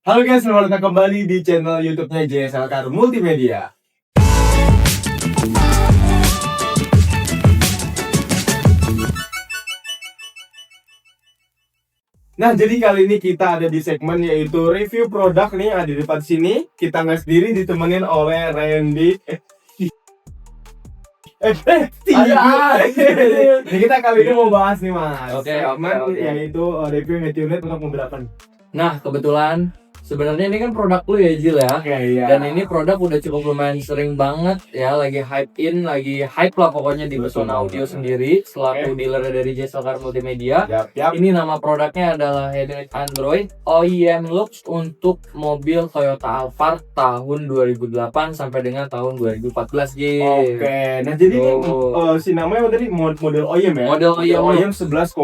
Halo guys, selamat datang kembali di channel YouTube-nya JSL Car Multimedia. Nah, jadi kali ini kita ada di segmen yaitu review produk nih yang ada di depan sini. Kita nggak sendiri, ditemenin oleh Randy. Jadi kita kali ini mau bahas nih mas. Oke. Yaitu review head unit untuk mobil apa nih? Nah, kebetulan sebenarnya ini kan produk lu ya, Jil ya. Oke, iya. Dan ini produk udah cukup lumayan sering banget ya, lagi hype lah pokoknya di Pesona Audio sendiri selaku dealer dari JSL Car Multimedia. Yap. Ini nama produknya adalah head unit Android OEM Lux untuk mobil Toyota Alphard tahun 2008 sampai dengan tahun 2014, Jil. Oke, nah jadi ini si namanya tadi model OEM ya? Model OEM 11,6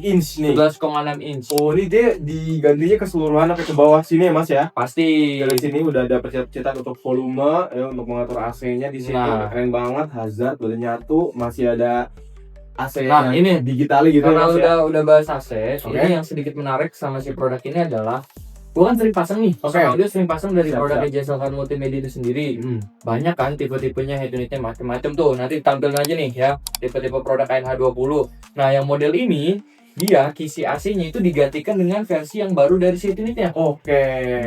inch nih. 11,6 inch. Oh, ini dia digantinya keseluruhan sampai ke bawah sini ya mas ya? Pasti. Dari sini udah ada percetan untuk volume ya, untuk mengatur AC-nya di sini. Nah. Keren banget, hazard udah nyatu, masih ada AC Nah, ini digital gitu karena ya, mas ya? udah bahas AC, Oke. ini yang sedikit menarik sama si produk ini adalah gua kan sering pasang nih. Oke. Pesona Audio sering pasang dari Siap, produk siap. JSL Car Multimedia itu sendiri. Hmm. Banyak kan tipe-tipenya, head unitnya macam-macam tuh. Nanti tampilin aja nih ya, tipe-tipe produk NH20. Nah, yang model ini dia kisi AC-nya itu digantikan dengan versi yang baru dari si head unitnya. Oke.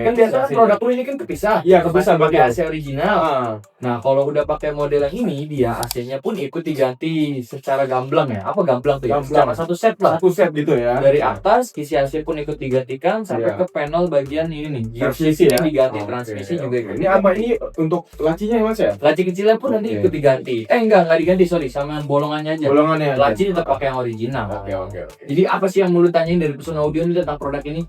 Kan biasanya produk lu ini kan kepisah. Iya, kepisah, pakai betul. AC original. Ah, Nah, kalau udah pakai model yang ini, dia AC-nya pun ikut diganti secara gamblang ya. Apa gamblang tuh ya? Gamblang. Secara satu set lah. satu set gitu ya. Dari atas kisi AC pun ikut digantikan sampai Iya. ke panel bagian ini nih. Transmisi ya? Diganti, Oke, transmisi oke. juga ikut. Ini apa ini untuk lacinya ya mas ya? Laci kecilnya pun nanti Oke. ikut diganti. Enggak diganti, sorry, sama bolongannya aja. Bolongannya. Laci tetap pakai yang original. Oke. Jadi apa sih yang mau lu tanyain dari Pesona Audio ini tentang produk ini?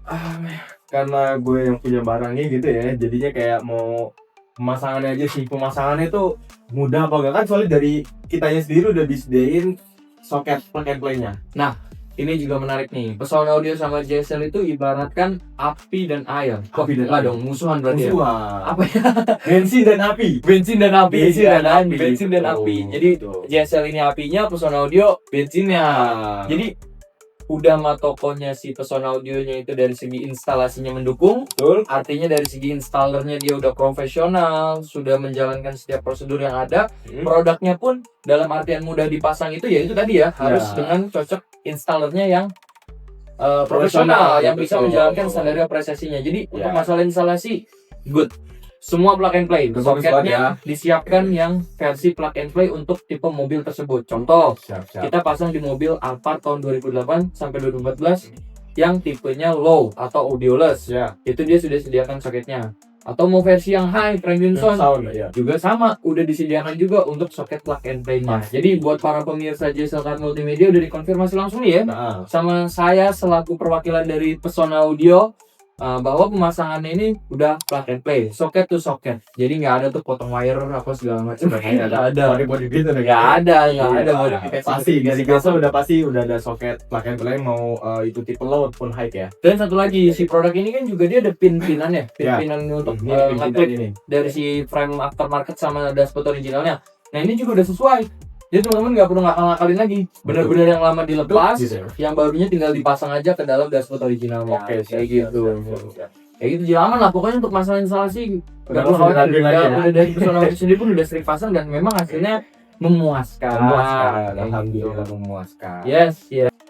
Karena gue yang punya barangnya gitu ya, jadinya kayak mau pemasangannya aja sih. Pemasangannya itu mudah apa enggak, kan soalnya dari kitanya sendiri udah disediain soket plug and play-nya. Ini juga menarik nih. Pesona Audio sama JSL itu ibaratkan api dan air. Api dan Enggak air. dong, musuhan berarti ya. Musuhan. Apa ya? Bensin dan api. Bensin dan api. Bensin dan api. Bensin dan api. Jadi JSL ini apinya, Pesona Audio bensinnya. Jadi udah mah tokonya si Pesona Audionya itu dari segi instalasinya mendukung, betul. artinya dari segi installernya dia udah profesional, sudah menjalankan setiap prosedur yang ada. Produknya pun dalam artian mudah dipasang itu ya itu tadi ya, harus Ya. dengan cocok installernya yang profesional, yang bisa betul. menjalankan standar apresiasinya. Jadi Ya. untuk masalah instalasi good. Semua plug and play, Bagus banget soketnya disiapkan yang versi plug and play untuk tipe mobil tersebut. Contoh, Siap. kita pasang di mobil Alphard tahun 2008 sampai 2014 yang tipenya low atau audioless. Ya. Itu dia sudah sediakan soketnya. Atau mau versi yang high, premium sound, Sound ya. juga sama, udah disediakan juga untuk soket plug and play-nya. Jadi buat para pemirsa JSL Car Multimedia udah dikonfirmasi langsung nih ya Nah, sama saya selaku perwakilan dari Pesona Audio bahwa pemasangannya ini udah plug and play, soket to soket. Jadi nggak ada tuh potong wire apa segala macam. Nggak ada. body gitu nih. Nggak ada Iya, modifikasi. pasti dari biasa udah ada soket plug and play, mau itu tipe low ataupun high ya. Dan satu lagi, si produk ini kan juga dia ada pin-pinan ya, pin-pinan untuk Ini ngeklip ini. dari si frame aftermarket sama dashboard originalnya. Nah ini juga udah sesuai. Jadi teman-teman nggak perlu ngakal-ngakalin lagi. Benar-benar yang lama dilepas, Gitu ya. yang barunya tinggal dipasang aja ke dalam dashboard originalnya. Oke, kayak siap, gitu. siap. Kayak gitu jangan lah. Pokoknya untuk masalah instalasi Udah nggak perlu langsung khawatir. dirapiin lagi ya. Udah dari Pesona Audio sendiri pun udah sering pasang dan memang hasilnya memuaskan. Kayak Alhamdulillah gitu. memuaskan. Yes.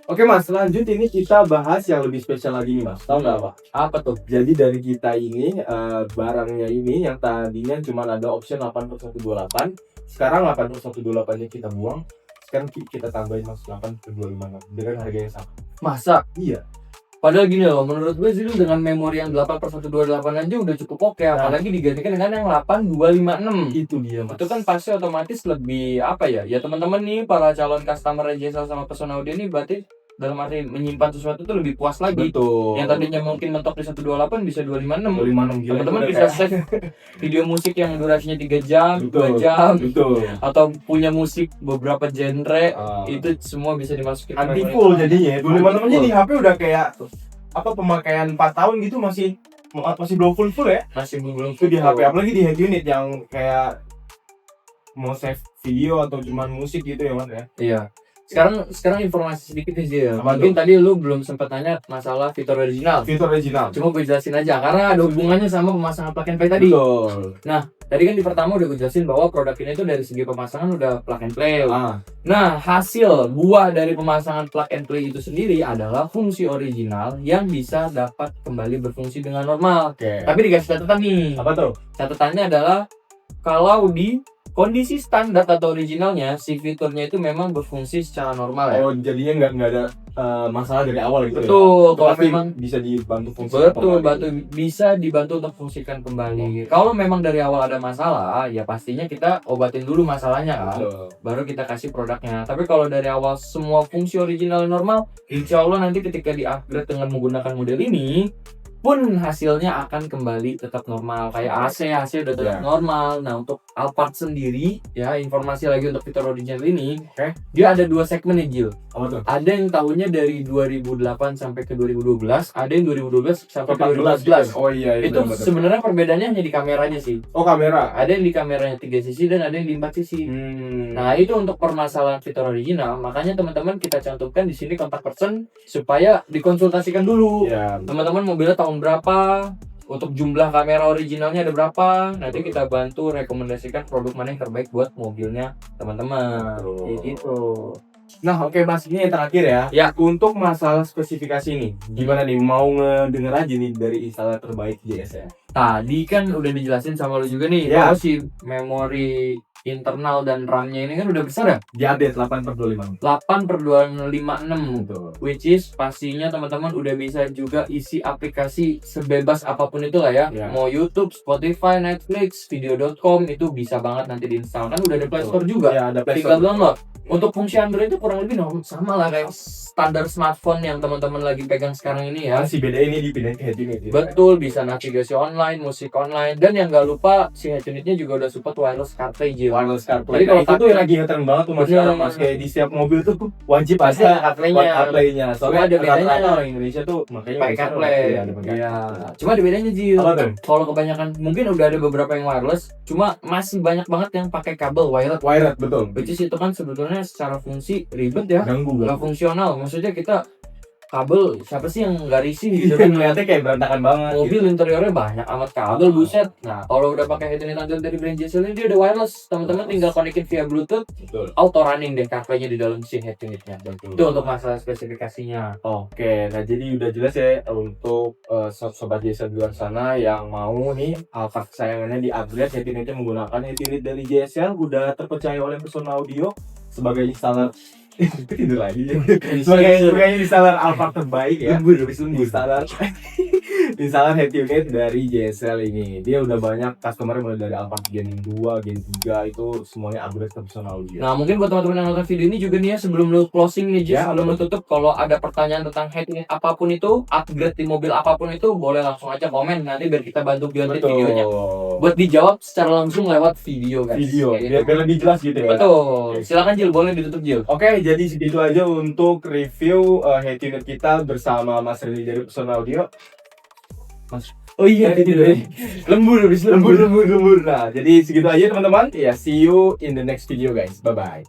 Oke mas, lanjut ini kita bahas yang lebih spesial lagi nih mas. Tahu nggak apa? Apa tuh? Jadi dari kita ini barangnya ini yang tadinya cuma ada option 8/128, sekarang 8/128-nya kita buang. Sekarang kita tambahin mas 8/256 dengan harga yang sama. Masa? Iya. Padahal gini loh, menurut gue sih dengan memori yang 8/128 aja udah cukup oke, apalagi digantikan dengan yang 8/256. Itu dia mas. Itu kan pasti otomatis lebih apa ya? Ya teman-teman nih para calon customer JSL sama Pesona Audio ini berarti dalam arti menyimpan sesuatu tuh lebih puas lagi. Betul. Yang tadinya mungkin mentok di 128 bisa 256. 256 gila. Teman-teman Udah bisa kayak- save video musik yang durasinya 3 jam, 2 Betul. jam, Betul. atau punya musik beberapa genre, Ah. itu semua bisa dimasukin ke Anti memori. full jadinya. 256 aja Anti di HP udah kayak apa pemakaian 4 tahun gitu masih belum full ya. Masih belum Itu di HP, apalagi di head unit yang kayak mau save video atau cuman musik gitu ya mas ya. Iya. Sekarang informasi sedikit nih Jil. Apa Mungkin tadi lu belum sempat nanya masalah fitur original. Fitur original. Cuma gue jelasin aja karena ada hubungannya sama pemasangan plug and play tadi. Betul. Tadi kan di pertama udah gue jelasin bahwa produk ini tuh dari segi pemasangan udah plug and play. Ah, Nah, hasil buah dari pemasangan plug and play itu sendiri adalah fungsi original yang bisa dapat kembali berfungsi dengan normal. oke. Tapi dikasih catatan nih. Apa tuh? Catatannya adalah kalau di kondisi standar atau originalnya si fiturnya itu memang berfungsi secara normal ya. Oh, jadinya nggak ada masalah dari awal gitu ya? Betul, Itu kalau pasti memang bisa dibantu fungsi. betul, bisa dibantu untuk fungsikan kembali. Kalau memang dari awal ada masalah, ya pastinya kita obatin dulu masalahnya kan. Betul. Baru kita kasih produknya. Tapi kalau dari awal semua fungsi original normal, insya Allah nanti ketika di-upgrade dengan menggunakan model ini pun hasilnya akan kembali tetap normal. Kayak AC udah tetap Ya. normal. Nah, untuk Alphard sendiri ya, informasi lagi untuk fitur original ini, Oke. dia ada dua segmen nih Jil. Apa tuh? Ada yang tahunnya dari 2008 sampai ke 2012, ada yang 2012 sampai ke 14. 2014. Oh iya, Itu benar-benar. sebenarnya perbedaannya hanya di kameranya sih. Oh, kamera. Ada yang di kameranya 3 sisi dan ada yang di 4 sisi. Nah, itu untuk permasalahan fitur original. Makanya teman-teman kita cantumkan di sini kontak person supaya dikonsultasikan dulu. Ya, Teman-teman mobilnya tahun berapa? Untuk jumlah kamera originalnya ada berapa? Nanti kita bantu rekomendasikan produk mana yang terbaik buat mobilnya teman-teman. Betul. Kayak gitu. nah oke Mas, ini yang terakhir ya. Ya. Untuk masalah spesifikasi ini, gimana nih? Mau ngedenger aja nih dari installer terbaik JS ya? Tadi kan udah dijelasin sama lu juga nih, Ya. bahwa si memori internal dan RAM-nya ini kan udah besar ya? Di update 8/25. 8/256, Betul. which is pastinya teman-teman udah bisa juga isi aplikasi sebebas apapun itu lah ya. Ya. Mau YouTube, Spotify, Netflix, video.com itu bisa banget nanti diinstal. Kan udah ada Play Store juga. Ya, ada Play Tinggal Store. download. Untuk fungsi Android itu kurang lebih sama lah kayak standar smartphone yang teman-teman lagi pegang sekarang ini ya. Ya, si beda ini dipindahin ke head unit. Ya. Betul, bisa navigasi online, musik online, dan yang gak lupa si head unitnya juga udah support wireless CarPlay Jil. Wireless CarPlay. Jadi kalau Nah, itu tuh yang lagi ngetren banget tuh Mas. Bener. Sekarang Mas, kayak di setiap mobil tuh wajib Pasti ada ada CarPlay-nya. buat CarPlay-nya. Soalnya Cuma ada bedanya. rata-rata orang Indonesia tuh makanya Pakai CarPlay. Iya, ada pakai. Iya. Cuma ada bedanya Jil. Apa tuh? Kalau kebanyakan mungkin udah ada beberapa yang wireless, cuma masih banyak banget yang pakai kabel wired. Wired, betul. Which is itu kan sebetulnya secara fungsi ribet ya, Ganggu nggak gak? fungsional. Maksudnya kita kabel siapa sih yang nggak risih gitu Gitu kan? kan ngeliatnya kayak berantakan banget. Mobil interiornya banyak amat kabel, buset. Nah, kalau udah pakai head unit Android dari brand JSL ini dia udah wireless. Teman-teman tinggal konekin via Bluetooth, Betul. auto running deh CarPlay-nya di dalam si head unitnya. Betul. Itu untuk masalah spesifikasinya. Oke, nah jadi udah jelas ya untuk sobat JSL di luar sana yang mau nih Alphard kesayangannya di upgrade head unitnya menggunakan head unit dari JSL, udah terpercaya oleh Persona Audio sebagai installer tidur lagi ya. sebagai installer Alphard terbaik ya. Installer installer head unit dari JSL ini. Dia udah banyak customer mulai dari Alphard Gen 2, Gen 3 itu semuanya upgrade ke Persona Audio. Nah, mungkin buat teman-teman yang nonton video ini juga nih ya, sebelum lu closing nih, Jis, Ya, sebelum lu tutup, kalau ada pertanyaan tentang head unit apapun itu, upgrade di mobil apapun itu, boleh langsung aja komen, nanti biar kita bantu buatin videonya. Buat dijawab secara langsung lewat video, guys. Video, Kayak gitu. biar lebih jelas gitu ya. Betul. Silakan Jil, boleh ditutup Jil. Oke, jadi segitu aja untuk review head unit kita bersama Mas Reni dari Persona Audio. Oh iya, itu deh. Lembur. Nah, jadi segitu aja teman-teman. Ya, see you in the next video guys. Bye bye.